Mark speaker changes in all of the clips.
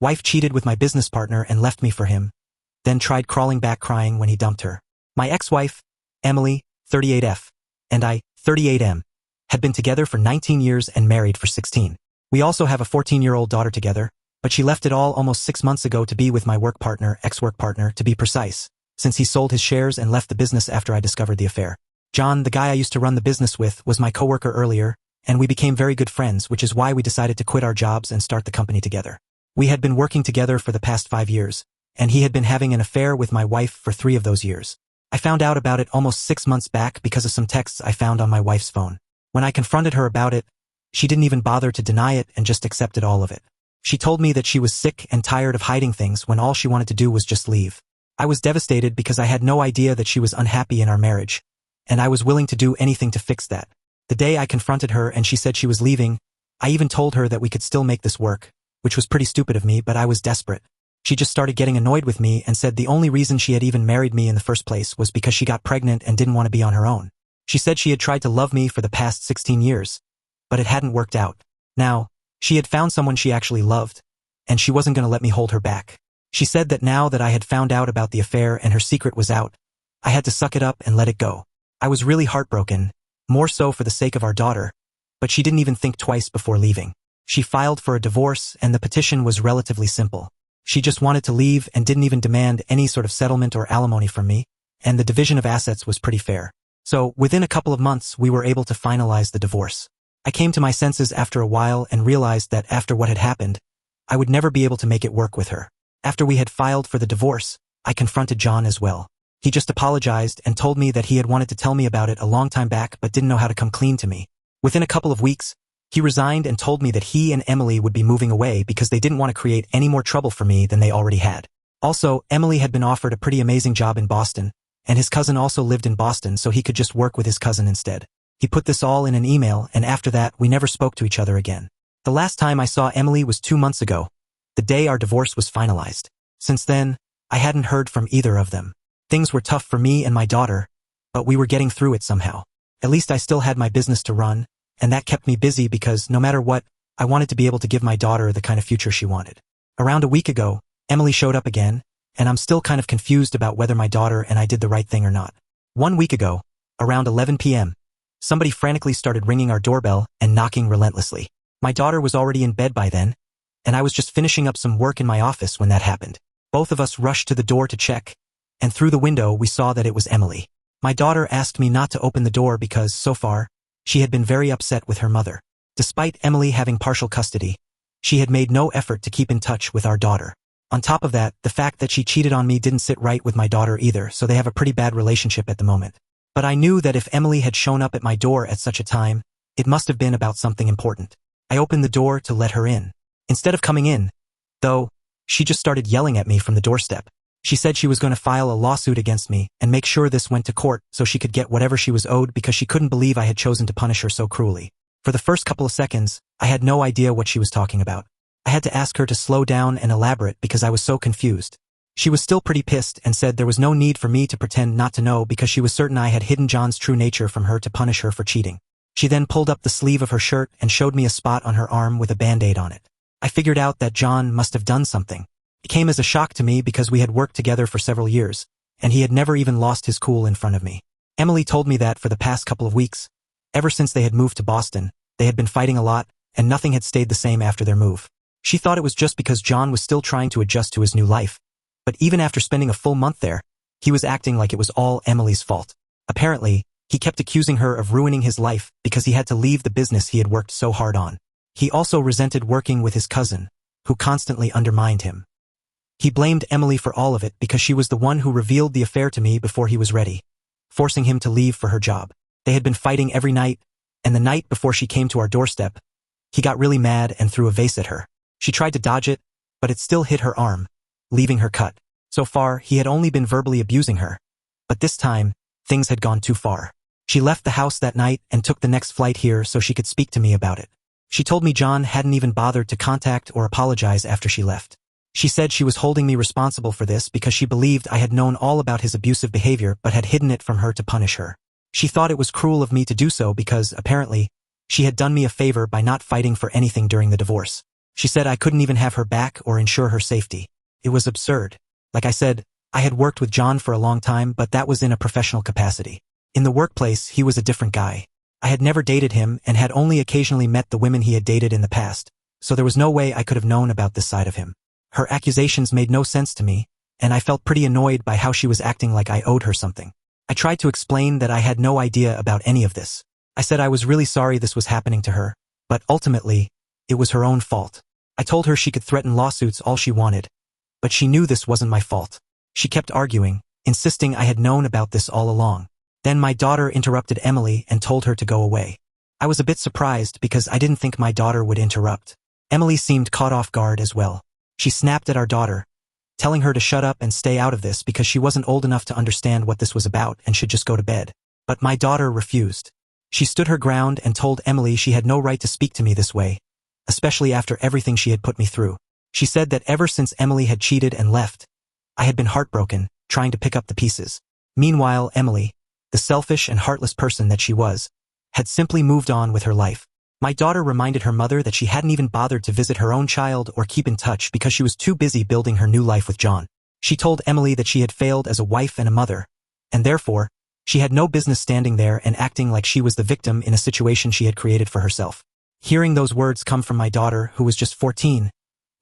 Speaker 1: Wife cheated with my business partner and left me for him, then tried crawling back crying when he dumped her. My ex-wife, Emily, 38F, and I, 38M, had been together for 19 years and married for 16. We also have a 14-year-old daughter together, but she left it all almost 6 months ago to be with my work partner, ex-work partner, to be precise, since he sold his shares and left the business after I discovered the affair. John, the guy I used to run the business with, was my coworker earlier, and we became very good friends, which is why we decided to quit our jobs and start the company together. We had been working together for the past 5 years, and he had been having an affair with my wife for 3 of those years. I found out about it almost 6 months back because of some texts I found on my wife's phone. When I confronted her about it, she didn't even bother to deny it and just accepted all of it. She told me that she was sick and tired of hiding things when all she wanted to do was just leave. I was devastated because I had no idea that she was unhappy in our marriage, and I was willing to do anything to fix that. The day I confronted her and she said she was leaving, I even told her that we could still make this work, which was pretty stupid of me, but I was desperate. She just started getting annoyed with me and said the only reason she had even married me in the first place was because she got pregnant and didn't want to be on her own. She said she had tried to love me for the past 16 years, but it hadn't worked out. Now, she had found someone she actually loved, and she wasn't going to let me hold her back. She said that now that I had found out about the affair and her secret was out, I had to suck it up and let it go. I was really heartbroken, more so for the sake of our daughter, but she didn't even think twice before leaving. She filed for a divorce and the petition was relatively simple. She just wanted to leave and didn't even demand any sort of settlement or alimony from me, and the division of assets was pretty fair. So, within a couple of months, we were able to finalize the divorce. I came to my senses after a while and realized that after what had happened, I would never be able to make it work with her. After we had filed for the divorce, I confronted John as well. He just apologized and told me that he had wanted to tell me about it a long time back but didn't know how to come clean to me. Within a couple of weeks, he resigned and told me that he and Emily would be moving away because they didn't want to create any more trouble for me than they already had. Also, Emily had been offered a pretty amazing job in Boston, and his cousin also lived in Boston, so he could just work with his cousin instead. He put this all in an email, and after that, we never spoke to each other again. The last time I saw Emily was 2 months ago, the day our divorce was finalized. Since then, I hadn't heard from either of them. Things were tough for me and my daughter, but we were getting through it somehow. At least I still had my business to run, and that kept me busy because no matter what, I wanted to be able to give my daughter the kind of future she wanted. Around a week ago, Emily showed up again, and I'm still kind of confused about whether my daughter and I did the right thing or not. 1 week ago, around 11 p.m., somebody frantically started ringing our doorbell and knocking relentlessly. My daughter was already in bed by then, and I was just finishing up some work in my office when that happened. Both of us rushed to the door to check, and through the window we saw that it was Emily. My daughter asked me not to open the door because, so far, she had been very upset with her mother. Despite Emily having partial custody, she had made no effort to keep in touch with our daughter. On top of that, the fact that she cheated on me didn't sit right with my daughter either, so they have a pretty bad relationship at the moment. But I knew that if Emily had shown up at my door at such a time, it must have been about something important. I opened the door to let her in. Instead of coming in, though, she just started yelling at me from the doorstep. She said she was going to file a lawsuit against me and make sure this went to court so she could get whatever she was owed because she couldn't believe I had chosen to punish her so cruelly. For the first couple of seconds, I had no idea what she was talking about. I had to ask her to slow down and elaborate because I was so confused. She was still pretty pissed and said there was no need for me to pretend not to know because she was certain I had hidden John's true nature from her to punish her for cheating. She then pulled up the sleeve of her shirt and showed me a spot on her arm with a band-aid on it. I figured out that John must have done something. It came as a shock to me because we had worked together for several years, and he had never even lost his cool in front of me. Emily told me that for the past couple of weeks, ever since they had moved to Boston, they had been fighting a lot, and nothing had stayed the same after their move. She thought it was just because John was still trying to adjust to his new life. But even after spending a full month there, he was acting like it was all Emily's fault. Apparently, he kept accusing her of ruining his life because he had to leave the business he had worked so hard on. He also resented working with his cousin, who constantly undermined him. He blamed Emily for all of it because she was the one who revealed the affair to me before he was ready, forcing him to leave for her job. They had been fighting every night, and the night before she came to our doorstep, he got really mad and threw a vase at her. She tried to dodge it, but it still hit her arm, leaving her cut. So far, he had only been verbally abusing her, but this time, things had gone too far. She left the house that night and took the next flight here so she could speak to me about it. She told me John hadn't even bothered to contact or apologize after she left. She said she was holding me responsible for this because she believed I had known all about his abusive behavior but had hidden it from her to punish her. She thought it was cruel of me to do so because, apparently, she had done me a favor by not fighting for anything during the divorce. She said I couldn't even have her back or ensure her safety. It was absurd. Like I said, I had worked with John for a long time, but that was in a professional capacity. In the workplace, he was a different guy. I had never dated him and had only occasionally met the women he had dated in the past, so there was no way I could have known about this side of him. Her accusations made no sense to me, and I felt pretty annoyed by how she was acting like I owed her something. I tried to explain that I had no idea about any of this. I said I was really sorry this was happening to her, but ultimately, it was her own fault. I told her she could threaten lawsuits all she wanted, but she knew this wasn't my fault. She kept arguing, insisting I had known about this all along. Then my daughter interrupted Emily and told her to go away. I was a bit surprised because I didn't think my daughter would interrupt. Emily seemed caught off guard as well. She snapped at our daughter, telling her to shut up and stay out of this because she wasn't old enough to understand what this was about and should just go to bed. But my daughter refused. She stood her ground and told Emily she had no right to speak to me this way, especially after everything she had put me through. She said that ever since Emily had cheated and left, I had been heartbroken, trying to pick up the pieces. Meanwhile, Emily, the selfish and heartless person that she was, had simply moved on with her life. My daughter reminded her mother that she hadn't even bothered to visit her own child or keep in touch because she was too busy building her new life with John. She told Emily that she had failed as a wife and a mother, and therefore, she had no business standing there and acting like she was the victim in a situation she had created for herself. Hearing those words come from my daughter, who was just 14,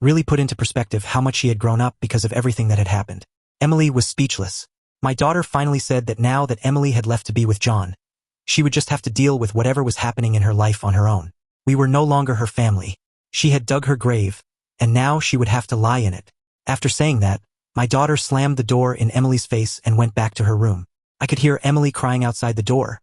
Speaker 1: really put into perspective how much she had grown up because of everything that had happened. Emily was speechless. My daughter finally said that now that Emily had left to be with John, she would just have to deal with whatever was happening in her life on her own. We were no longer her family. She had dug her grave, and now she would have to lie in it. After saying that, my daughter slammed the door in Emily's face and went back to her room. I could hear Emily crying outside the door,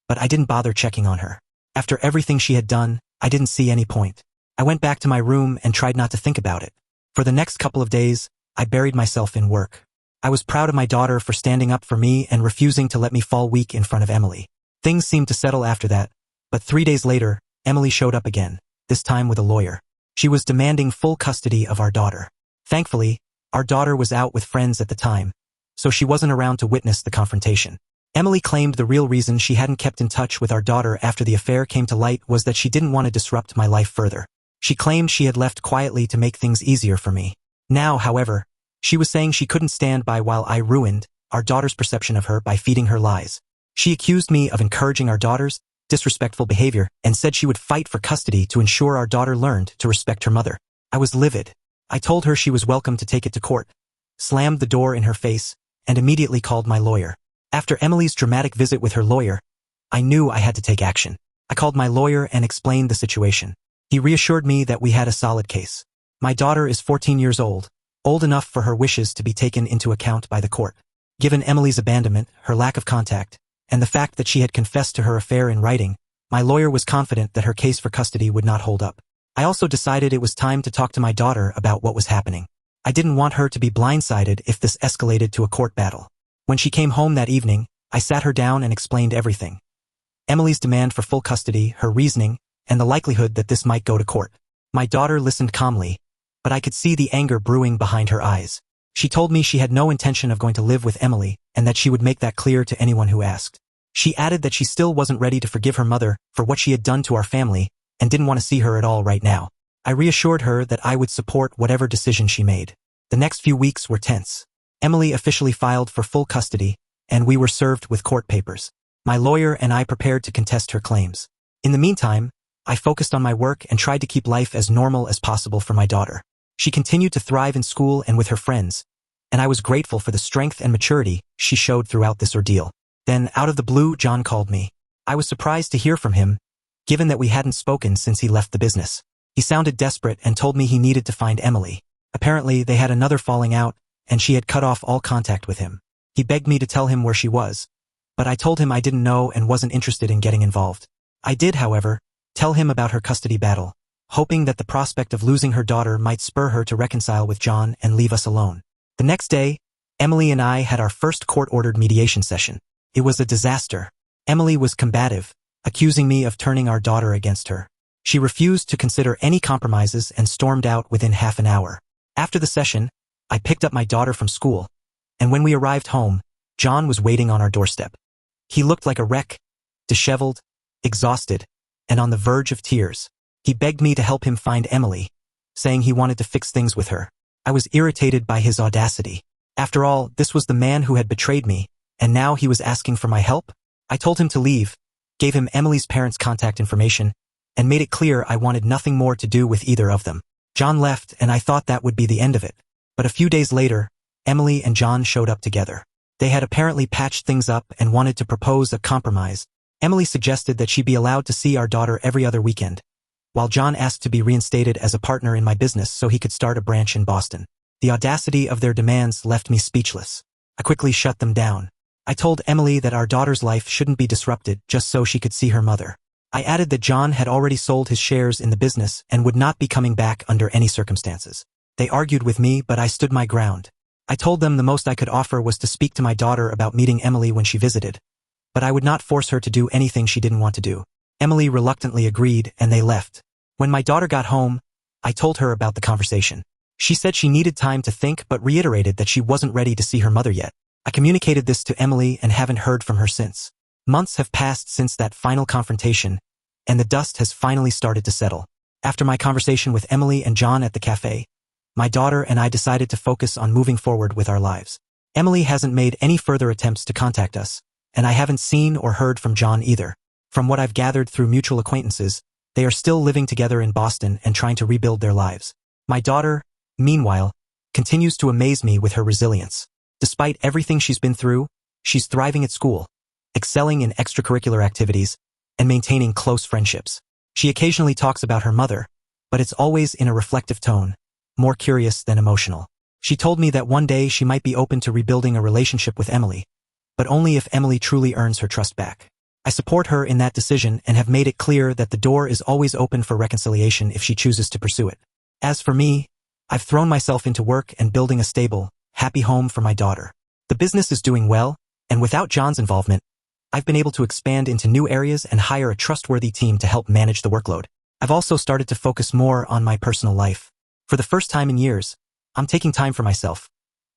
Speaker 1: but I didn't bother checking on her. After everything she had done, I didn't see any point. I went back to my room and tried not to think about it. For the next couple of days, I buried myself in work. I was proud of my daughter for standing up for me and refusing to let me fall weak in front of Emily. Things seemed to settle after that, but 3 days later, Emily showed up again, this time with a lawyer. She was demanding full custody of our daughter. Thankfully, our daughter was out with friends at the time, so she wasn't around to witness the confrontation. Emily claimed the real reason she hadn't kept in touch with our daughter after the affair came to light was that she didn't want to disrupt my life further. She claimed she had left quietly to make things easier for me. Now, however, she was saying she couldn't stand by while I ruined our daughter's perception of her by feeding her lies. She accused me of encouraging our daughter's disrespectful behavior and said she would fight for custody to ensure our daughter learned to respect her mother. I was livid. I told her she was welcome to take it to court, slammed the door in her face, and immediately called my lawyer. After Emily's dramatic visit with her lawyer, I knew I had to take action. I called my lawyer and explained the situation. He reassured me that we had a solid case. My daughter is 14 years old enough for her wishes to be taken into account by the court. Given Emily's abandonment, her lack of contact, and the fact that she had confessed to her affair in writing, my lawyer was confident that her case for custody would not hold up. I also decided it was time to talk to my daughter about what was happening. I didn't want her to be blindsided if this escalated to a court battle. When she came home that evening, I sat her down and explained everything. Emily's demand for full custody, her reasoning, and the likelihood that this might go to court. My daughter listened calmly, but I could see the anger brewing behind her eyes. She told me she had no intention of going to live with Emily and that she would make that clear to anyone who asked. She added that she still wasn't ready to forgive her mother for what she had done to our family and didn't want to see her at all right now. I reassured her that I would support whatever decision she made. The next few weeks were tense. Emily officially filed for full custody, and we were served with court papers. My lawyer and I prepared to contest her claims. In the meantime, I focused on my work and tried to keep life as normal as possible for my daughter. She continued to thrive in school and with her friends, and I was grateful for the strength and maturity she showed throughout this ordeal. Then, out of the blue, John called me. I was surprised to hear from him, given that we hadn't spoken since he left the business. He sounded desperate and told me he needed to find Emily. Apparently, they had another falling out, and she had cut off all contact with him. He begged me to tell him where she was, but I told him I didn't know and wasn't interested in getting involved. I did, however, tell him about her custody battle, hoping that the prospect of losing her daughter might spur her to reconcile with John and leave us alone. The next day, Emily and I had our first court-ordered mediation session. It was a disaster. Emily was combative, accusing me of turning our daughter against her. She refused to consider any compromises and stormed out within half an hour. After the session, I picked up my daughter from school, and when we arrived home, John was waiting on our doorstep. He looked like a wreck, disheveled, exhausted, and on the verge of tears. He begged me to help him find Emily, saying he wanted to fix things with her. I was irritated by his audacity. After all, this was the man who had betrayed me, and now he was asking for my help? I told him to leave, gave him Emily's parents' contact information, and made it clear I wanted nothing more to do with either of them. John left, and I thought that would be the end of it. But a few days later, Emily and John showed up together. They had apparently patched things up and wanted to propose a compromise. Emily suggested that she be allowed to see our daughter every other weekend, while John asked to be reinstated as a partner in my business so he could start a branch in Boston. The audacity of their demands left me speechless. I quickly shut them down. I told Emily that our daughter's life shouldn't be disrupted just so she could see her mother. I added that John had already sold his shares in the business and would not be coming back under any circumstances. They argued with me, but I stood my ground. I told them the most I could offer was to speak to my daughter about meeting Emily when she visited, but I would not force her to do anything she didn't want to do. Emily reluctantly agreed, and they left. When my daughter got home, I told her about the conversation. She said she needed time to think but reiterated that she wasn't ready to see her mother yet. I communicated this to Emily and haven't heard from her since. Months have passed since that final confrontation, and the dust has finally started to settle. After my conversation with Emily and John at the cafe, my daughter and I decided to focus on moving forward with our lives. Emily hasn't made any further attempts to contact us, and I haven't seen or heard from John either. From what I've gathered through mutual acquaintances, they are still living together in Boston and trying to rebuild their lives. My daughter, meanwhile, continues to amaze me with her resilience. Despite everything she's been through, she's thriving at school, excelling in extracurricular activities, and maintaining close friendships. She occasionally talks about her mother, but it's always in a reflective tone, more curious than emotional. She told me that one day she might be open to rebuilding a relationship with Emily, but only if Emily truly earns her trust back. I support her in that decision and have made it clear that the door is always open for reconciliation if she chooses to pursue it. As for me, I've thrown myself into work and building a stable, happy home for my daughter. The business is doing well, and without John's involvement, I've been able to expand into new areas and hire a trustworthy team to help manage the workload. I've also started to focus more on my personal life. For the first time in years, I'm taking time for myself,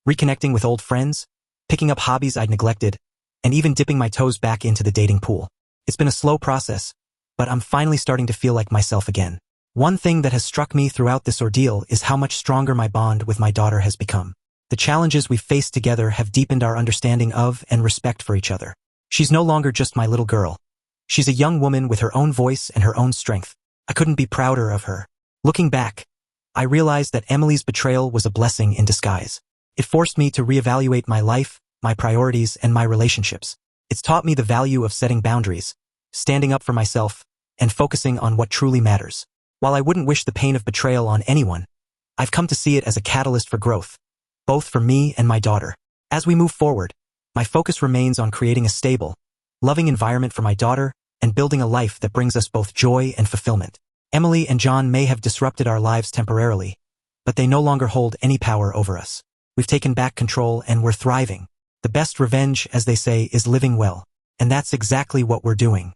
Speaker 1: reconnecting with old friends, picking up hobbies I'd neglected, and even dipping my toes back into the dating pool. It's been a slow process, but I'm finally starting to feel like myself again. One thing that has struck me throughout this ordeal is how much stronger my bond with my daughter has become. The challenges we've faced together have deepened our understanding of and respect for each other. She's no longer just my little girl. She's a young woman with her own voice and her own strength. I couldn't be prouder of her. Looking back, I realized that Emily's betrayal was a blessing in disguise. It forced me to reevaluate my life, my priorities, and my relationships. It's taught me the value of setting boundaries, standing up for myself, and focusing on what truly matters. While I wouldn't wish the pain of betrayal on anyone, I've come to see it as a catalyst for growth, both for me and my daughter. As we move forward, my focus remains on creating a stable, loving environment for my daughter and building a life that brings us both joy and fulfillment. Emily and John may have disrupted our lives temporarily, but they no longer hold any power over us. We've taken back control and we're thriving. The best revenge, as they say, is living well, and that's exactly what we're doing.